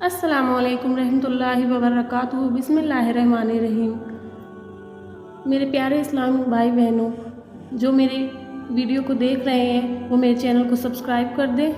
अस्सलाम वालेकुम रहमतुल्लाहि व बरकातुहू। बिस्मिल्लाहिर्रहमानिर्रहीम। मेरे प्यारे इस्लामिक भाई बहनों, जो मेरे वीडियो को देख रहे हैं वो मेरे चैनल को सब्सक्राइब कर दें।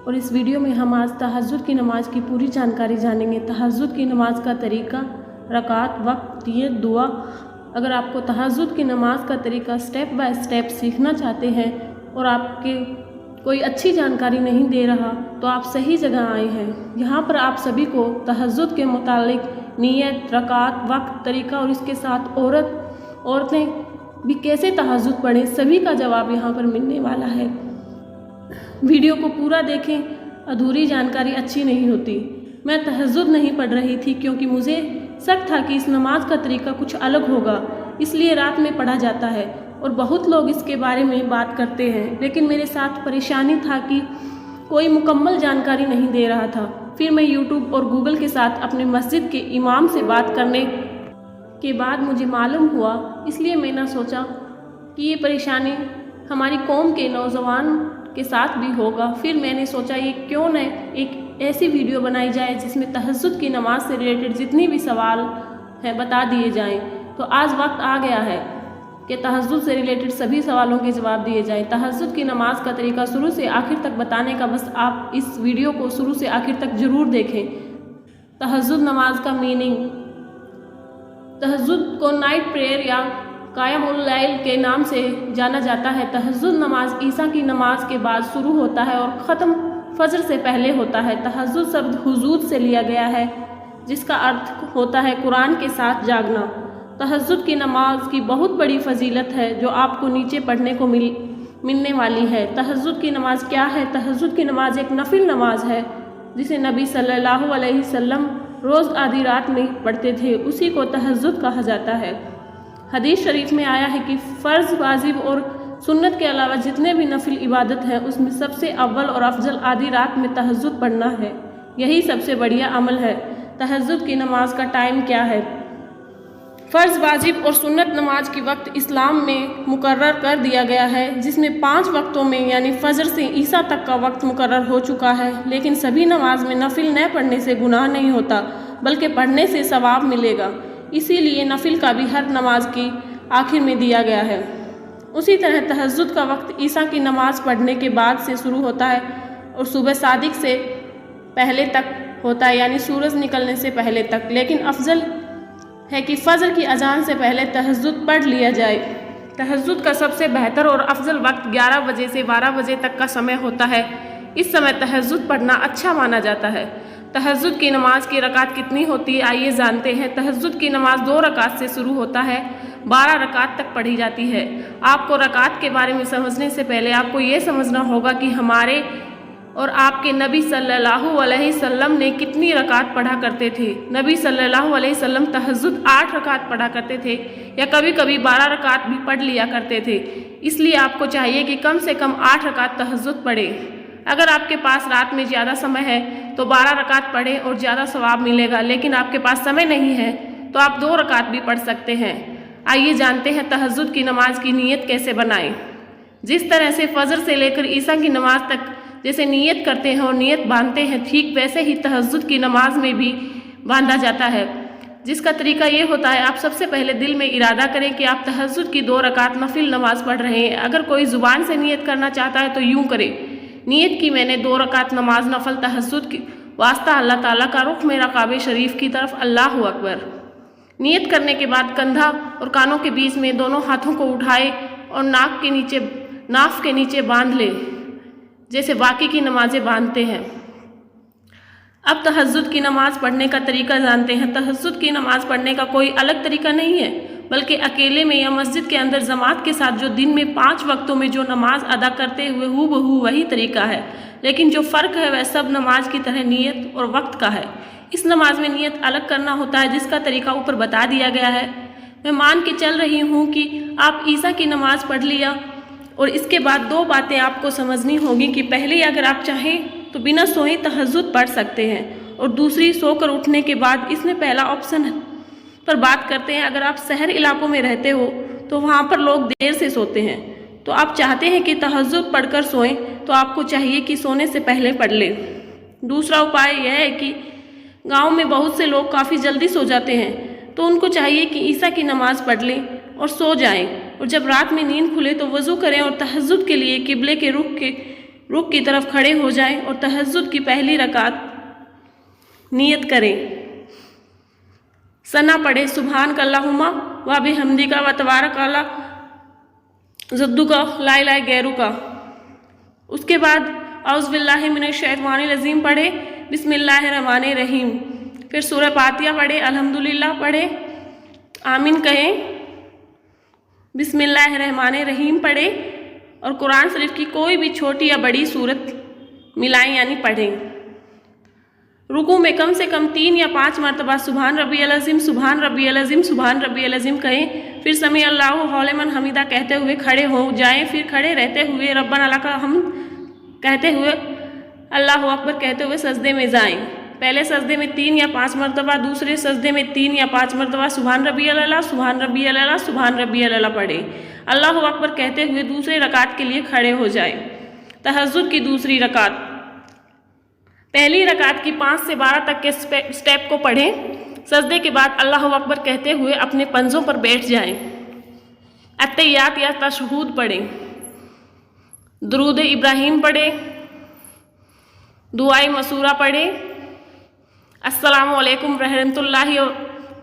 और इस वीडियो में हम आज तहज्जुद की नमाज़ की पूरी जानकारी जानेंगे। तहज्जुद की नमाज़ का तरीका, रकात, वक्त, नियत, दुआ। अगर आपको तहज्जुद की नमाज़ का तरीका स्टेप बाय स्टेप सीखना चाहते हैं और आपके कोई अच्छी जानकारी नहीं दे रहा तो आप सही जगह आए हैं। यहाँ पर आप सभी को तहज्जुद के मुतालिक नियत, रकात, वक्त, तरीका और इसके साथ औरतें भी कैसे तहज्जुद पढ़ें, सभी का जवाब यहाँ पर मिलने वाला है। वीडियो को पूरा देखें, अधूरी जानकारी अच्छी नहीं होती। मैं तहज्जुद नहीं पढ़ रही थी क्योंकि मुझे शक था कि इस नमाज का तरीका कुछ अलग होगा, इसलिए रात में पढ़ा जाता है और बहुत लोग इसके बारे में बात करते हैं, लेकिन मेरे साथ परेशानी था कि कोई मुकम्मल जानकारी नहीं दे रहा था। फिर मैं यूट्यूब और गूगल के साथ अपने मस्जिद के इमाम से बात करने के बाद मुझे मालूम हुआ, इसलिए मैंने सोचा कि ये परेशानी हमारी कौम के नौजवान के साथ भी होगा। फिर मैंने सोचा ये क्यों न एक ऐसी वीडियो बनाई जाए जिसमें तहज्जुद की नमाज से रिलेटेड जितनी भी सवाल हैं बता दिए जाएं। तो आज वक्त आ गया है कि तहज्जुद से रिलेटेड सभी सवालों के जवाब दिए जाएं। तहज्जुद की नमाज का तरीका शुरू से आखिर तक बताने का बस आप इस वीडियो को शुरू से आखिर तक ज़रूर देखें। तहज्जुद नमाज का मीनिंग, तहज्जुद को नाइट प्रेयर या क़यामुल लैल के नाम से जाना जाता है। तहज्जुद नमाज ईसा की नमाज के बाद शुरू होता है और ख़त्म फजर से पहले होता है। तहज्जुद शब्द हुजूद से लिया गया है जिसका अर्थ होता है कुरान के साथ जागना। तहज्जुद की नमाज की बहुत बड़ी फजीलत है जो आपको नीचे पढ़ने को मिलने वाली है। तहज्जुद की नमाज क्या है? तहज्जुद की नमाज एक नफिल नमाज है जिसे नबी सल्लल्लाहु अलैहि वसल्लम रोज़ आधी रात में पढ़ते थे, उसी को तहज्जुद कहा जाता है। हदीस शरीफ में आया है कि फ़र्ज़, वाजिब और सुन्नत के अलावा जितने भी नफिल इबादत हैं उसमें सबसे अव्वल और अफजल आधी रात में तहज्जुद पढ़ना है। यही सबसे बढ़िया अमल है। तहज्जुद की नमाज का टाइम क्या है? फ़र्ज़, वाजिब और सुन्नत नमाज की वक्त इस्लाम में मुकर्रर कर दिया गया है, जिसमें 5 वक्तों में यानी फ़जर से ईसा तक का वक्त मुकर्रर हो चुका है। लेकिन सभी नमाज में नफिल न पढ़ने से गुनाह नहीं होता बल्कि पढ़ने से सवाब मिलेगा, इसीलिए नफिल का भी हर नमाज की आखिर में दिया गया है। उसी तरह तहज्जुद का वक्त ईसा की नमाज पढ़ने के बाद से शुरू होता है और सुबह सादिक से पहले तक होता है, यानी सूरज निकलने से पहले तक। लेकिन अफजल है कि फ़जर की अजान से पहले तहज्जुद पढ़ लिया जाए। तहज्जुद का सबसे बेहतर और अफजल वक्त 11 बजे से 12 बजे तक का समय होता है। इस समय तहज्जुद पढ़ना अच्छा माना जाता है। तहज्जुद की नमाज की रकात कितनी होती है, आइए जानते हैं। तहज्जुद की नमाज 2 रकात से शुरू होता है, 12 रकात तक पढ़ी जाती है। आपको रकात के बारे में समझने से पहले आपको ये समझना होगा कि हमारे और आपके नबी सल्लल्लाहु अलैहि वसल्लम ने कितनी रकात पढ़ा करते थे। नबी सल्लल्लाहु अलैहि वसल्लम तहज्जुद 8 रकात पढ़ा करते थे या कभी कभी 12 रकात भी पढ़ लिया करते थे। इसलिए आपको चाहिए कि कम से कम 8 रकात तहज्जुद पढ़ें। अगर आपके पास रात में ज़्यादा समय है तो 12 रकात पढ़ें और ज़्यादा सवाब मिलेगा, लेकिन आपके पास समय नहीं है तो आप 2 रकात भी पढ़ सकते हैं। आइए जानते हैं तहज्जुद की नमाज की नीयत कैसे बनाएं। जिस तरह से फ़जर से लेकर ईसा की नमाज तक जैसे नीयत करते हैं और नीयत बांधते हैं, ठीक वैसे ही तहज्जुद की नमाज में भी बांधा जाता है, जिसका तरीका ये होता है आप सबसे पहले दिल में इरादा करें कि आप तहज्जुद की 2 रकात नफिल नमाज पढ़ रहे हैं। अगर कोई ज़ुबान से नीयत करना चाहता है तो यूँ करे, नीयत की मैंने 2 रकात नमाज नफल तहज्जुद की वास्ता अल्लाह ताला का, रुख मेरा काबे शरीफ की तरफ, अल्लाहु अकबर। नियत करने के बाद कंधा और कानों के बीच में दोनों हाथों को उठाए और नाफ के नीचे बांध ले, जैसे बाकी की नमाजें बांधते हैं। अब तहज्जुद की नमाज पढ़ने का तरीका जानते हैं। तहज्जुद की नमाज पढ़ने का कोई अलग तरीका नहीं है, बल्कि अकेले में या मस्जिद के अंदर जमात के साथ जो दिन में 5 वक्तों में जो नमाज अदा करते हुए हूबहू वही तरीका है। लेकिन जो फ़र्क है वह सब नमाज की तरह नियत और वक्त का है। इस नमाज में नियत अलग करना होता है, जिसका तरीका ऊपर बता दिया गया है। मैं मान के चल रही हूँ कि आप ईसा की नमाज पढ़ लिया और इसके बाद 2 बातें आपको समझनी होगी कि पहले अगर आप चाहें तो बिना सोए तहज्जुद पढ़ सकते हैं, और दूसरी सोकर उठने के बाद। इसमें पहला ऑप्शन पर बात करते हैं। अगर आप शहर इलाकों में रहते हो तो वहाँ पर लोग देर से सोते हैं, तो आप चाहते हैं कि तहज्जुद पढ़कर सोएं तो आपको चाहिए कि सोने से पहले पढ़ लें। दूसरा उपाय यह है कि गांव में बहुत से लोग काफ़ी जल्दी सो जाते हैं, तो उनको चाहिए कि ईसा की नमाज़ पढ़ लें और सो जाएं, और जब रात में नींद खुले तो वज़ू करें और तहज्जुद के लिए किबले के रुख की तरफ खड़े हो जाएं और तहज्जुद की पहली रकात नियत करें। सना पढ़े सुबहान अल्लाहुम्मा व बिहम्दिका व तबारक अला जद्दुका ला इलाहा गैरुका। उसके बाद औज़ु बिल्लाहि मिनश शैतानिर रजीम पढ़े, बिस्मिल्लाहिर्रहमानिर रहीम। फिर सूरह फातिहा पढ़े, अल्हम्दुलिल्लाह पढ़े, आमीन कहें, बिस्मिल्लाहिर्रहमानिर्रहीम पढ़े और कुरान शरीफ की कोई भी छोटी या बड़ी सूरत मिलाएं यानी पढ़ें। रुकू में कम से कम 3 या 5 मरतबा सुबहान रब्बियल अज़ीम, सुबहान रब्बियल अज़ीम, सुबहान रब्बियल अज़ीम कहें। फिर समी अल्लाहु लिमन हमीदा कहते हुए खड़े हो जाएं। फिर खड़े रहते हुए रब्बना लका हम्द कहते हुए अल्लाहु अकबर कहते हुए सजदे में जाएं। पहले सजदे में 3 या 5 मरतबा, दूसरे सजदे में 3 या 5 मरतबा सुबहान रब्बियल अला, सुबहान रब्बियल अला, सुबहान रब्बियल अला पढ़े। अल्लाहु अकबर कहते हुए दूसरे रकात के लिए खड़े हो जाएं। तहज्जुद की दूसरी रकात, पहली रकात की 5 से 12 तक के स्टेप को पढ़ें। सजदे के बाद अल्लाहु अकबर कहते हुए अपने पंजों पर बैठ जाएं। अत्तहियात या तशहूद पढ़ें, दुरूद इब्राहीम पढ़ें, दुआए मसूरा पढ़ें, अस्सलामु अलैकुम रहमतुल्लाहि व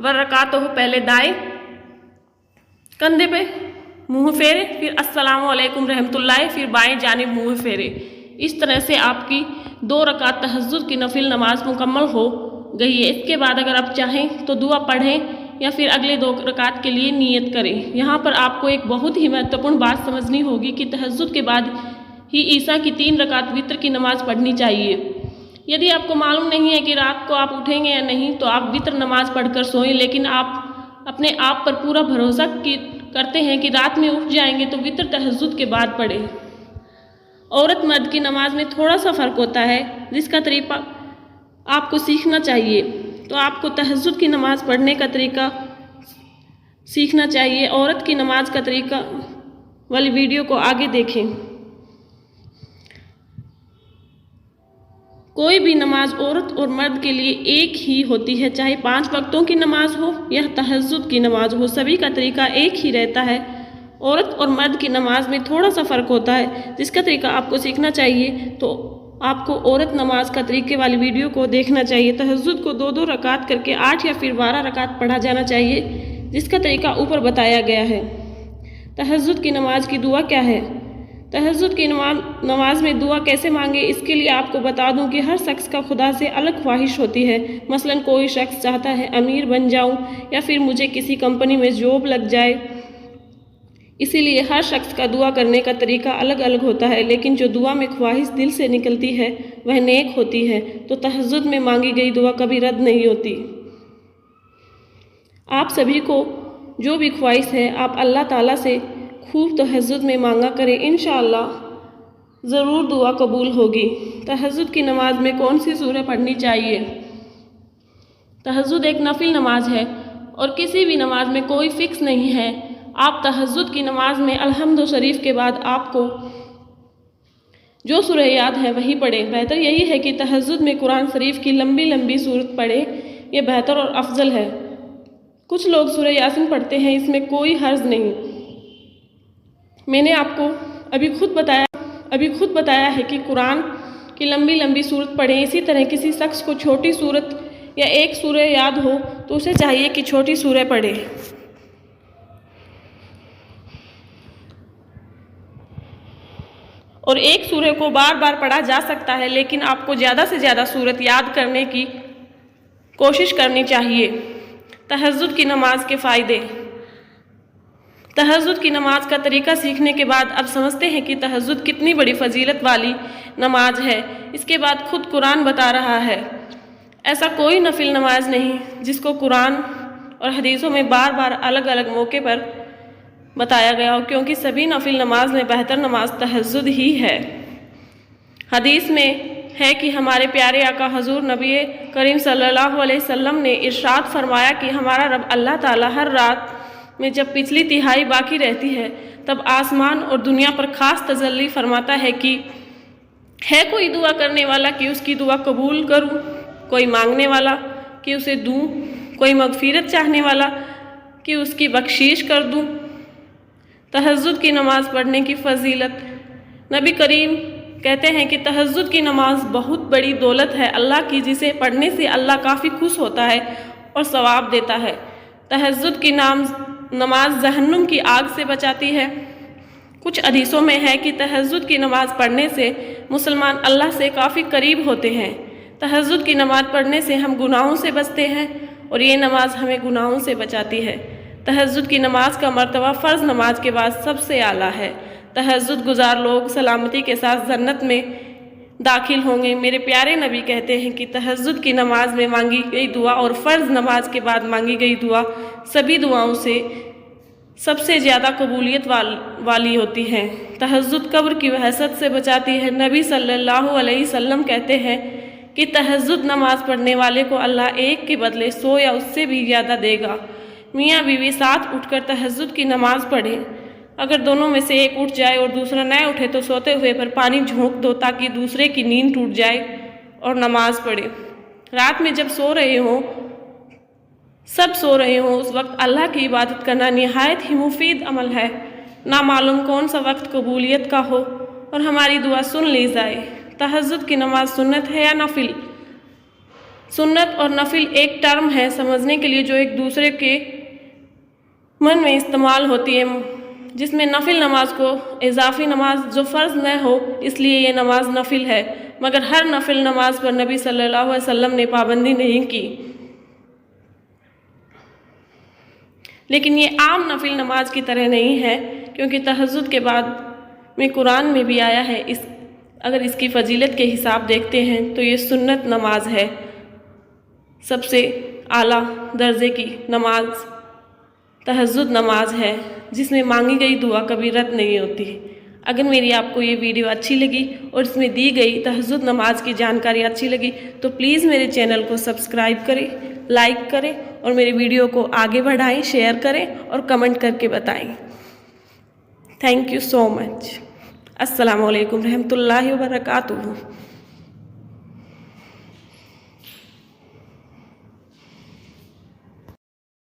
बरकातुहू पहले दाएं कंधे पे मुंह फेरे, फिर अस्सलामु अलैकुम रहमतुल्लाहि, फिर बाएं जानिब मुंह फेरे। इस तरह से आपकी 2 रकात तहज्जुद की नफिल नमाज मुकम्मल हो गई है। इसके बाद अगर आप चाहें तो दुआ पढ़ें या फिर अगले 2 रकात के लिए नियत करें। यहाँ पर आपको एक बहुत ही महत्वपूर्ण बात समझनी होगी कि तहज्जुद के बाद ही ईसा की 3 रकात वित्र की नमाज पढ़नी चाहिए। यदि आपको मालूम नहीं है कि रात को आप उठेंगे या नहीं तो आप वित्र नमाज पढ़कर सोएं, लेकिन आप अपने आप पर पूरा भरोसा करते हैं कि रात में उठ जाएंगे तो वित्र तहज्जुद के बाद पढ़ें। औरत मर्द की नमाज में थोड़ा सा फ़र्क होता है जिसका तरीका आपको सीखना चाहिए, तो आपको तहज्जुद की नमाज पढ़ने का तरीका सीखना चाहिए। औरत की नमाज का तरीका वाली वीडियो को आगे देखें। कोई भी नमाज औरत और मर्द के लिए एक ही होती है, चाहे 5 वक्तों की नमाज हो या तहज्जुद की नमाज हो, सभी का तरीका एक ही रहता है। औरत और मर्द की नमाज में थोड़ा सा फ़र्क होता है जिसका तरीका आपको सीखना चाहिए, तो आपको औरत नमाज का तरीके वाली वीडियो को देखना चाहिए। तहज्जुद को 2-2 रकात करके 8 या फिर 12 रकात पढ़ा जाना चाहिए, जिसका तरीका ऊपर बताया गया है। तहज्जुद की नमाज की दुआ क्या है? तहज्जुद की नमाज में दुआ कैसे मांगे, इसके लिए आपको बता दूं कि हर शख्स का खुदा से अलग ख्वाहिश होती है। मसलन कोई शख्स चाहता है अमीर बन जाऊं या फिर मुझे किसी कंपनी में जॉब लग जाए, इसीलिए हर शख्स का दुआ करने का तरीका अलग अलग होता है। लेकिन जो दुआ में ख्वाहिश दिल से निकलती है वह नेक होती है, तो तहज्जुद में मांगी गई दुआ कभी रद्द नहीं होती। आप सभी को जो भी ख्वाहिश है आप अल्लाह ताला से खूब तहज्जुद में मांगा करें, इंशाअल्लाह ज़रूर दुआ कबूल होगी। तहज्जुद की नमाज में कौन सी सूरह पढ़नी चाहिए? तहज्जुद एक नफिल नमाज है और किसी भी नमाज में कोई फिक्स नहीं है। आप तहज्जुद की नमाज में अल्हम्दु शरीफ के बाद आपको जो सूरह याद है वही पढ़ें। बेहतर यही है कि तहज्जुद में कुरान शरीफ की लंबी लंबी सूरत पढ़ें, ये बेहतर और अफजल है। कुछ लोग सूरह यासीन पढ़ते हैं, इसमें कोई हर्ज नहीं। मैंने आपको अभी खुद बताया है कि कुरान की लंबी लंबी सूरत पढ़ें। इसी तरह किसी शख्स को छोटी सूरत या एक सूरह याद हो तो उसे चाहिए कि छोटी सूरह पढ़े। और एक सूरह को बार बार पढ़ा जा सकता है, लेकिन आपको ज़्यादा से ज़्यादा सूरत याद करने की कोशिश करनी चाहिए। तहज्जुद की नमाज के फ़ायदे। तहज्जुद की नमाज का तरीका सीखने के बाद अब समझते हैं कि तहज्जुद कितनी बड़ी फजीलत वाली नमाज है। इसके बाद खुद कुरान बता रहा है, ऐसा कोई नफिल नमाज नहीं जिसको कुरान और हदीसों में बार बार अलग अलग मौके पर बताया गया हो, क्योंकि सभी नफिल नमाज में बेहतर नमाज तहज्जुद ही है। हदीस में है कि हमारे प्यारे आका हजूर नबी करीम सल्लल्लाहु अलैहि वसल्लम ने इरशाद फरमाया कि हमारा रब अल्लाह ताला हर रात में जब पिछली तिहाई बाकी रहती है तब आसमान और दुनिया पर ख़ास तजल्ली फरमाता है कि है कोई दुआ करने वाला कि उसकी दुआ कबूल करूं, कोई मांगने वाला कि उसे दूं, कोई मगफिरत चाहने वाला कि उसकी बख्शीश कर दूं। तहज्जुद की नमाज़ पढ़ने की फजीलत। नबी करीम कहते हैं कि तहज्जुद की नमाज़ बहुत बड़ी दौलत है अल्लाह की, जिसे पढ़ने से अल्लाह काफ़ी खुश होता है और सवाब देता है। तहज्जुद की नमाज जहन्नुम की आग से बचाती है। कुछ हदीसों में है कि तहज्जुद की नमाज़ पढ़ने से मुसलमान अल्लाह से काफ़ी करीब होते हैं। तहज्जुद की नमाज़ पढ़ने से हम गुनाहों से बचते हैं और ये नमाज हमें गुनाहों से बचाती है। तहज्जुद की नमाज का मर्तबा फ़र्ज़ नमाज के बाद सबसे आला है। तहज्जुद गुजार लोग सलामती के साथ जन्नत में दाखिल होंगे। मेरे प्यारे नबी कहते हैं कि तहज्जुद की नमाज में मांगी गई दुआ और फ़र्ज़ नमाज के बाद मांगी गई दुआ सभी दुआओं से सबसे ज़्यादा कबूलियत वाली होती है। तहज्जुद कब्र की वहशत से बचाती है। नबी सल्लल्लाहु अलैहि वसल्लम कहते हैं कि तहज्जुद नमाज पढ़ने वाले को अल्लाह एक के बदले 100 या उससे भी ज़्यादा देगा। मियाँ बीवी साथ उठकर तहज्जुद की नमाज़ पढ़ें। अगर दोनों में से एक उठ जाए और दूसरा न उठे तो सोते हुए पर पानी झोंक दो ताकि दूसरे की नींद टूट जाए और नमाज पढ़े। रात में जब सब सो रहे हों उस वक्त अल्लाह की इबादत करना निहायत ही मुफीद अमल है। ना मालूम कौन सा वक्त कबूलियत का हो और हमारी दुआ सुन ली जाए। तहज्जुद की नमाज सुन्नत है या नफिल? सुन्नत और नफिल एक टर्म है समझने के लिए जो एक दूसरे के मन में इस्तेमाल होती है, जिसमें नफिल नमाज को इजाफी नमाज जो फ़र्ज़ न हो इसलिए ये नमाज नफिल है, मगर हर नफिल नमाज पर नबी सल्लल्लाहु अलैहि वसल्लम ने पाबंदी नहीं की। लेकिन ये आम नफिल नमाज की तरह नहीं है, क्योंकि तहज्जुद के बाद में कुरान में भी आया है। अगर इसकी फजीलत के हिसाब देखते हैं तो ये सुन्नत नमाज है। सबसे आला दर्जे की नमाज तहज्जुद नमाज है, जिसमें मांगी गई दुआ कभी रद्द नहीं होती। अगर मेरी आपको ये वीडियो अच्छी लगी और इसमें दी गई तहज्जुद नमाज की जानकारी अच्छी लगी तो प्लीज़ मेरे चैनल को सब्सक्राइब करें, लाइक करें और मेरे वीडियो को आगे बढ़ाएं, शेयर करें और कमेंट करके बताएं। Thank you so much. अस्सलामु अलैकुम रहमतुल्लाहि व बरकातुहू।